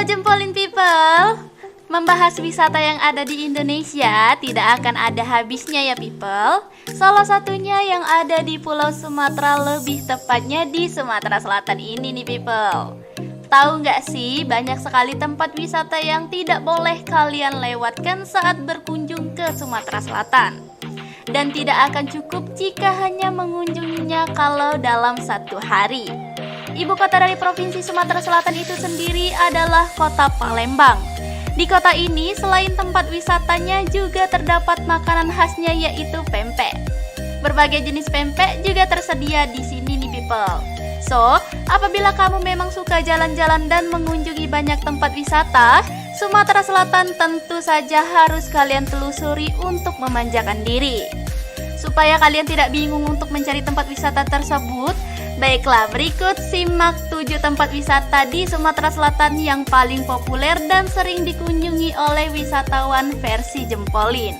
Jempolin people, membahas wisata yang ada di Indonesia tidak akan ada habisnya ya people. Salah satunya yang ada di Pulau Sumatera, lebih tepatnya di Sumatera Selatan ini nih people. Tahu nggak sih, banyak sekali tempat wisata yang tidak boleh kalian lewatkan saat berkunjung ke Sumatera Selatan. Dan tidak akan cukup jika hanya mengunjunginya kalau dalam satu hari. Ibu kota dari Provinsi Sumatera Selatan itu sendiri adalah kota Palembang. Di kota ini selain tempat wisatanya juga terdapat makanan khasnya, yaitu pempek. Berbagai jenis pempek juga tersedia di sini nih people. So, apabila kamu memang suka jalan-jalan dan mengunjungi banyak tempat wisata, Sumatera Selatan tentu saja harus kalian telusuri untuk memanjakan diri. Supaya kalian tidak bingung untuk mencari tempat wisata tersebut, baiklah, berikut simak 7 tempat wisata di Sumatera Selatan yang paling populer dan sering dikunjungi oleh wisatawan versi Jempolin.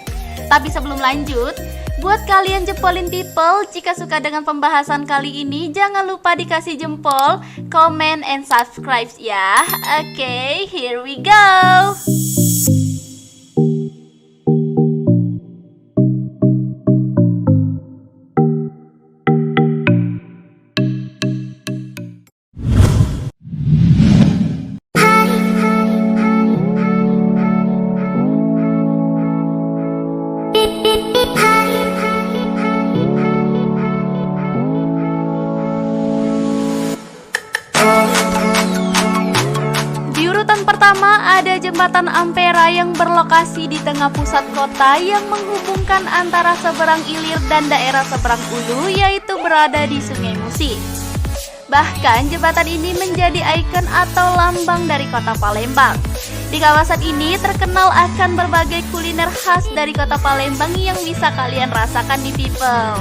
Tapi sebelum lanjut, buat kalian Jempolin people, jika suka dengan pembahasan kali ini, jangan lupa dikasih jempol, comment, and subscribe ya. Oke, here we go. Pertama ada Jembatan Ampera yang berlokasi di tengah pusat kota yang menghubungkan antara seberang ilir dan daerah seberang ulu, yaitu berada di Sungai Musi. Bahkan jembatan ini menjadi ikon atau lambang dari kota Palembang. Di kawasan ini terkenal akan berbagai kuliner khas dari kota Palembang yang bisa kalian rasakan di people.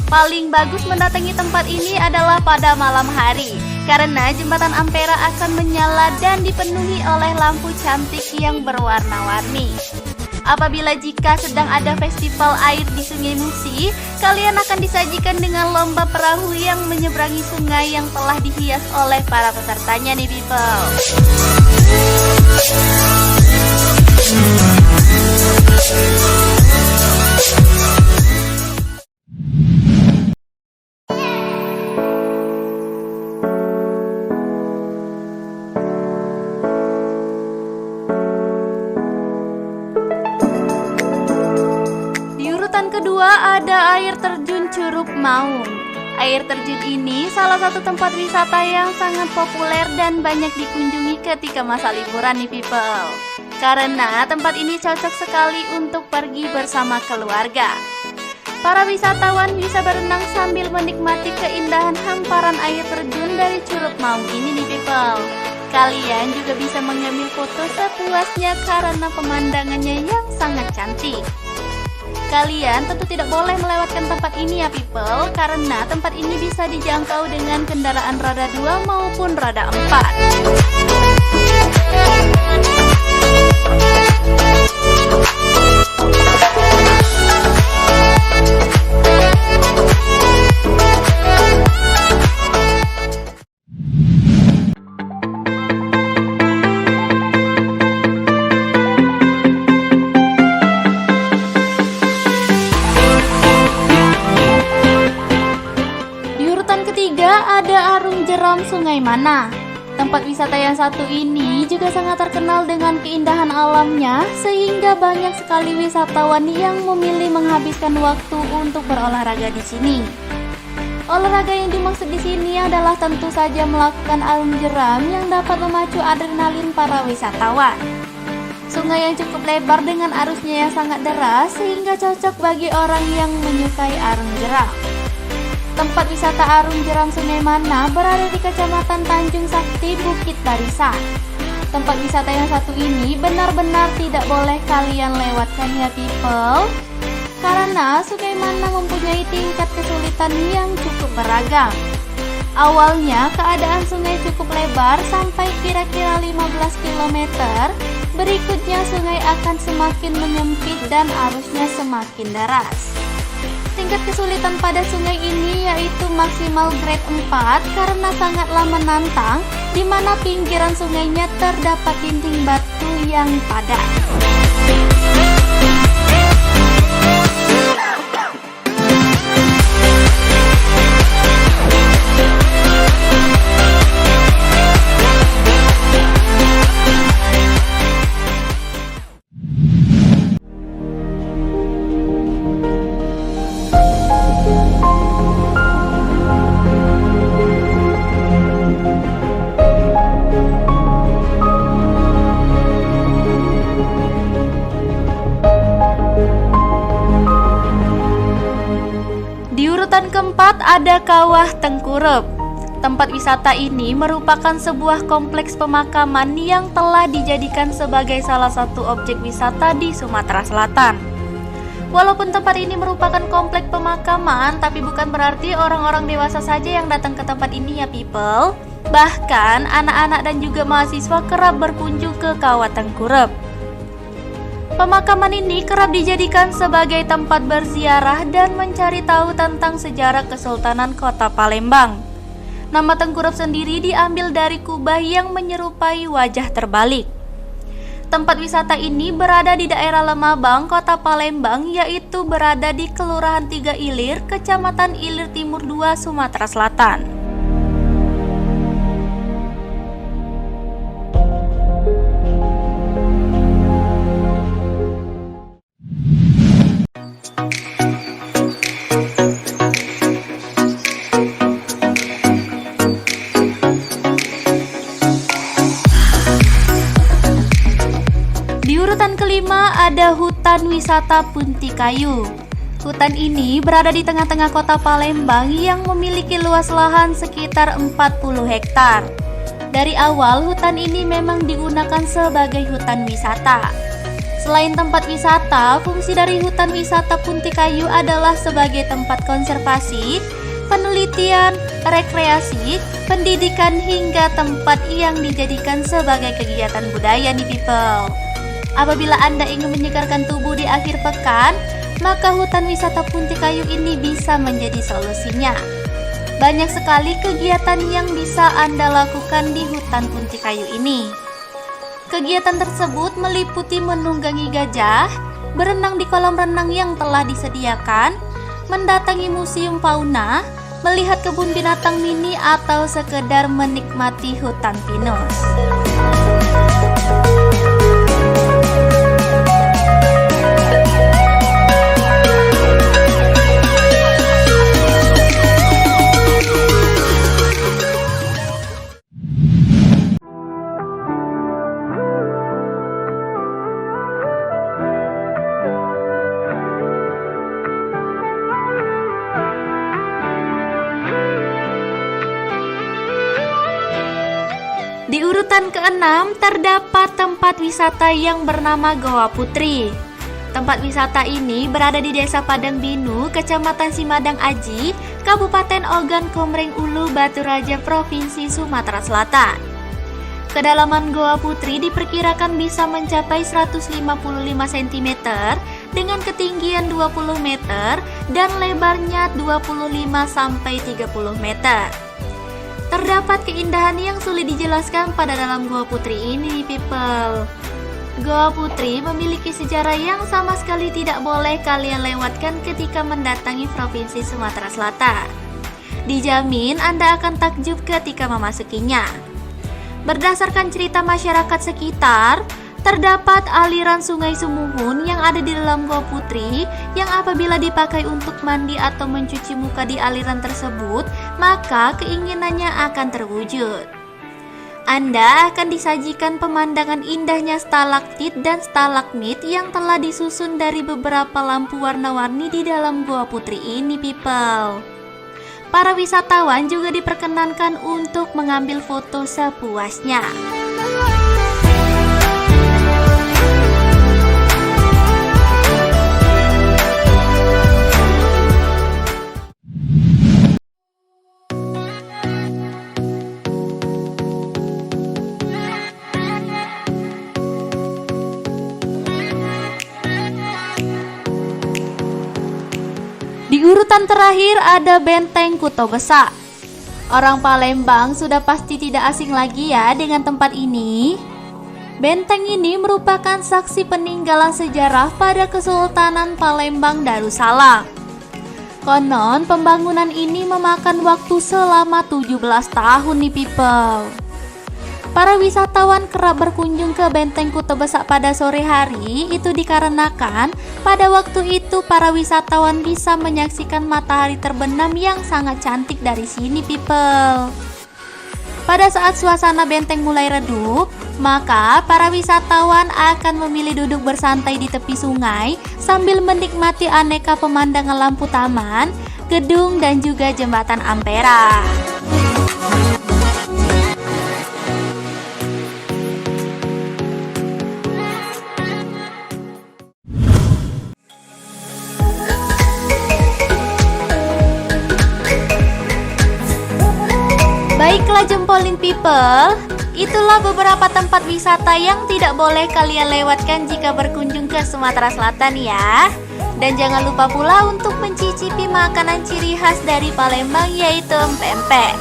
Paling bagus mendatangi tempat ini adalah pada malam hari, karena Jembatan Ampera akan menyala dan dipenuhi oleh lampu cantik yang berwarna-warni. Apabila jika sedang ada festival air di Sungai Musi, kalian akan disajikan dengan lomba perahu yang menyeberangi sungai yang telah dihias oleh para pesertanya nih people. Kedua ada air terjun Curug Maung. Air terjun ini salah satu tempat wisata yang sangat populer dan banyak dikunjungi ketika masa liburan nih people. Karena tempat ini cocok sekali untuk pergi bersama keluarga. Para wisatawan bisa berenang sambil menikmati keindahan hamparan air terjun dari Curug Maung ini nih people. Kalian juga bisa mengambil foto sepuasnya karena pemandangannya yang sangat cantik. Kalian tentu tidak boleh melewatkan tempat ini ya people, karena tempat ini bisa dijangkau dengan kendaraan roda 2 maupun roda 4. Ada Arung Jeram Sungai Mana. Tempat wisata yang satu ini juga sangat terkenal dengan keindahan alamnya, sehingga banyak sekali wisatawan yang memilih menghabiskan waktu untuk berolahraga di sini. Olahraga yang dimaksud di sini adalah tentu saja melakukan arung jeram yang dapat memacu adrenalin para wisatawan. Sungai yang cukup lebar dengan arusnya yang sangat deras sehingga cocok bagi orang yang menyukai arung jeram. Tempat wisata Arung Jeram Sungai Mana berada di Kecamatan Tanjung Sakti, Bukit Barisan. Tempat wisata yang satu ini benar-benar tidak boleh kalian lewatkan ya people, karena Sungai Mana mempunyai tingkat kesulitan yang cukup beragam. Awalnya keadaan sungai cukup lebar sampai kira-kira 15 km, berikutnya sungai akan semakin menyempit dan arusnya semakin deras. Tingkat kesulitan pada sungai ini yaitu maksimal grade 4 karena sangatlah menantang di mana pinggiran sungainya terdapat dinding batu yang padat. Di urutan keempat ada Kawah Tengkurep. Tempat wisata ini merupakan sebuah kompleks pemakaman yang telah dijadikan sebagai salah satu objek wisata di Sumatera Selatan. Walaupun tempat ini merupakan kompleks pemakaman, tapi bukan berarti orang-orang dewasa saja yang datang ke tempat ini ya people. Bahkan anak-anak dan juga mahasiswa kerap berkunjung ke Kawah Tengkurep. Pemakaman ini kerap dijadikan sebagai tempat berziarah dan mencari tahu tentang sejarah Kesultanan Kota Palembang. Nama Tengkurep sendiri diambil dari kubah yang menyerupai wajah terbalik. Tempat wisata ini berada di daerah Lemabang, Kota Palembang, yaitu berada di Kelurahan 3 Ilir, Kecamatan Ilir Timur 2, Sumatera Selatan. Urutan kelima ada Hutan Wisata Punti Kayu. Hutan ini berada di tengah-tengah kota Palembang yang memiliki luas lahan sekitar 40 hektar. Dari awal hutan ini memang digunakan sebagai hutan wisata. Selain tempat wisata, fungsi dari Hutan Wisata Punti Kayu adalah sebagai tempat konservasi, penelitian, rekreasi, pendidikan hingga tempat yang dijadikan sebagai kegiatan budaya nih people. Apabila Anda ingin menyegarkan tubuh di akhir pekan, maka Hutan Wisata Punti Kayu ini bisa menjadi solusinya. Banyak sekali kegiatan yang bisa Anda lakukan di Hutan Punti Kayu ini. Kegiatan tersebut meliputi menunggangi gajah, berenang di kolam renang yang telah disediakan, mendatangi museum fauna, melihat kebun binatang mini, atau sekedar menikmati hutan pinus. Di urutan keenam terdapat tempat wisata yang bernama Goa Putri. Tempat wisata ini berada di Desa Padang Binu, Kecamatan Simadang Aji, Kabupaten Ogan Komering Ulu, Batu Raja, Provinsi Sumatera Selatan. Kedalaman Goa Putri diperkirakan bisa mencapai 155 cm dengan ketinggian 20 meter dan lebarnya 25 sampai 30 meter. Terdapat keindahan yang sulit dijelaskan pada dalam Goa Putri ini, people. Goa Putri memiliki sejarah yang sama sekali tidak boleh kalian lewatkan ketika mendatangi Provinsi Sumatera Selatan. Dijamin Anda akan takjub ketika memasukinya. Berdasarkan cerita masyarakat sekitar, terdapat aliran Sungai Sumuhun yang ada di dalam Goa Putri yang apabila dipakai untuk mandi atau mencuci muka di aliran tersebut, maka keinginannya akan terwujud. Anda akan disajikan pemandangan indahnya stalaktit dan stalagmit yang telah disusun dari beberapa lampu warna-warni di dalam Goa Putri ini, people. Para wisatawan juga diperkenankan untuk mengambil foto sepuasnya. Di urutan terakhir ada Benteng Kuto Besak. Orang Palembang sudah pasti tidak asing lagi ya dengan tempat ini. Benteng ini merupakan saksi peninggalan sejarah pada Kesultanan Palembang Darussalam. Konon pembangunan ini memakan waktu selama 17 tahun nih people. Para wisatawan kerap berkunjung ke Benteng Kuto Besak pada sore hari. Itu dikarenakan pada waktu itu para wisatawan bisa menyaksikan matahari terbenam yang sangat cantik dari sini people. Pada saat suasana benteng mulai redup, maka para wisatawan akan memilih duduk bersantai di tepi sungai sambil menikmati aneka pemandangan lampu taman, gedung, dan juga jembatan Ampera. Baiklah jempolin people, itulah beberapa tempat wisata yang tidak boleh kalian lewatkan jika berkunjung ke Sumatera Selatan ya. Dan jangan lupa pula untuk mencicipi makanan ciri khas dari Palembang yaitu empek-empek.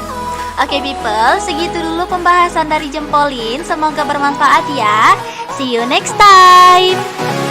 Oke people, segitu dulu pembahasan dari jempolin, semoga bermanfaat ya. See you next time.